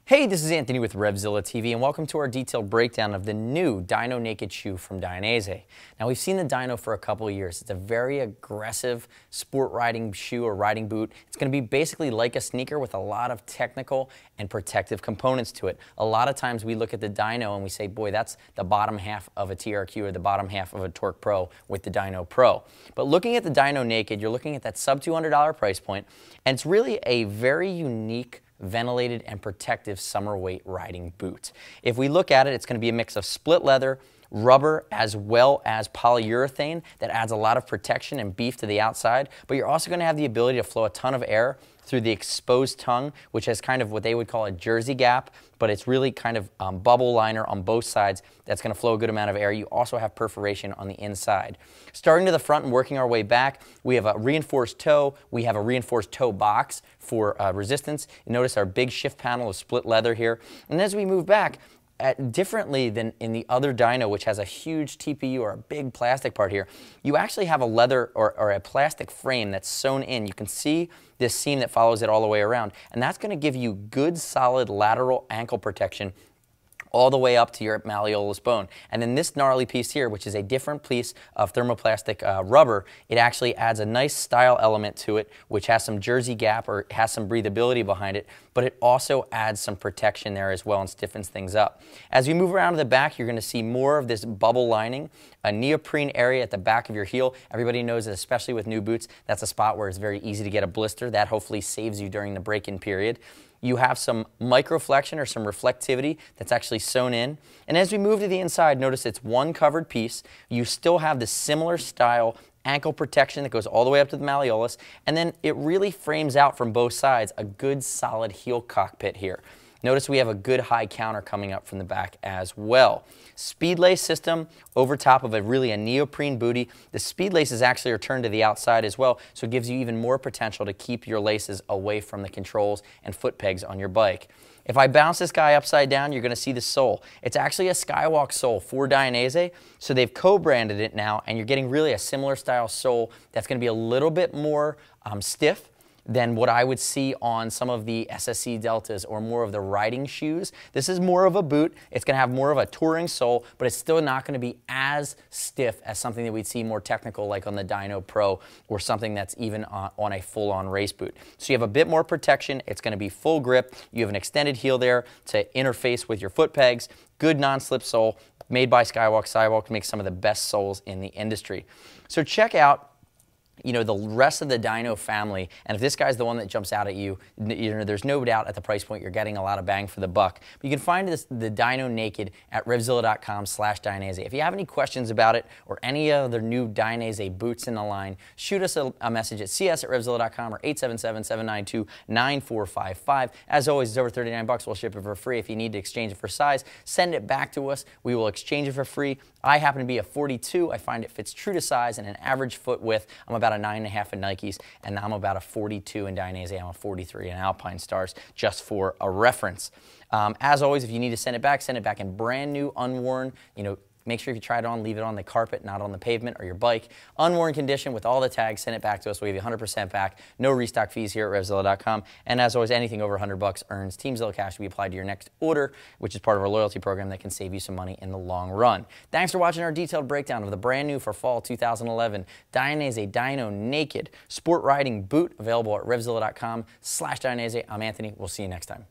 Hey, this is Anthony with RevZilla TV, and welcome to our detailed breakdown of the new Dyno Naked shoe from Dainese. Now, we've seen the Dyno for a couple of years. It's a very aggressive sport riding shoe or riding boot. It's going to be basically like a sneaker with a lot of technical and protective components to it. A lot of times we look at the Dyno and we say, boy, that's the bottom half of a TRQ or the bottom half of a Torque Pro with the Dyno Pro. But looking at the Dyno Naked, you're looking at that sub $200 price point, and it's really a very unique ventilated and protective summer weight riding boot. If we look at it, it's going to be a mix of split leather, rubber, as well as polyurethane that adds a lot of protection and beef to the outside, but you're also going to have the ability to flow a ton of air through the exposed tongue, which has kind of what they would call a jersey gap, but it's really kind of bubble liner on both sides that's going to flow a good amount of air. You also have perforation on the inside. Starting to the front and working our way back, we have a reinforced toe. We have a reinforced toe box for resistance. You notice our big shift panel of split leather here. And as we move back, differently than in the other Dyno, which has a huge TPU or a big plastic part here, you actually have a leather or a plastic frame that's sewn in. You can see this seam that follows it all the way around, and that's going to give you good solid lateral ankle protection all the way up to your malleolus bone. And then this gnarly piece here, which is a different piece of thermoplastic rubber, it actually adds a nice style element to it, which has some jersey gap or has some breathability behind it, but it also adds some protection there as well and stiffens things up. As we move around to the back, you're going to see more of this bubble lining, a neoprene area at the back of your heel. Everybody knows that, especially with new boots, that's a spot where it's very easy to get a blister. That hopefully saves you during the break-in period. You have some microflexion or some reflectivity that's actually sewn in. And as we move to the inside, notice it's one covered piece. You still have the similar style ankle protection that goes all the way up to the malleolus, and then it really frames out from both sides a good solid heel cockpit here. Notice we have a good high counter coming up from the back as well. Speed lace system over top of a neoprene booty. The speed laces actually are turned to the outside as well, so it gives you even more potential to keep your laces away from the controls and foot pegs on your bike. If I bounce this guy upside down, you're going to see the sole. It's actually a Skywalk sole for Dainese, so they've co-branded it now, and you're getting really a similar style sole that's going to be a little bit more stiff than what I would see on some of the SSC Deltas or more of the riding shoes. This is more of a boot. It's going to have more of a touring sole, but it's still not going to be as stiff as something that we'd see more technical like on the Dyno Pro or something that's even on a full-on race boot. So you have a bit more protection. It's going to be full grip. You have an extended heel there to interface with your foot pegs. Good non-slip sole made by Skywalk. Skywalk makes some of the best soles in the industry. So check out the rest of the Dyno family, and if this guy's the one that jumps out at you, there's no doubt at the price point you're getting a lot of bang for the buck. But you can find the Dyno Naked at RevZilla.com/Dainese. If you have any questions about it or any other new Dainese boots in the line, shoot us a message at cs@RevZilla.com or 877-792-9455. As always, it's over 39 bucks. We'll ship it for free. If you need to exchange it for size, send it back to us. We will exchange it for free. I happen to be a 42. I find it fits true to size and an average foot width. I'm about a 9.5 in Nikes, and I'm about a 42 in Dainese. I'm a 43 in Alpine Stars, just for a reference. As always, if you need to send it back in brand new, unworn, make sure if you try it on, leave it on the carpet, not on the pavement or your bike. Unworn condition with all the tags, send it back to us. We'll give you 100% back. No restock fees here at RevZilla.com. And as always, anything over 100 bucks earns Teamzilla cash to be applied to your next order, which is part of our loyalty program that can save you some money in the long run. Thanks for watching our detailed breakdown of the brand new for fall 2011 Dainese Dyno Naked sport riding boot, available at RevZilla.com/Dainese. I'm Anthony. We'll see you next time.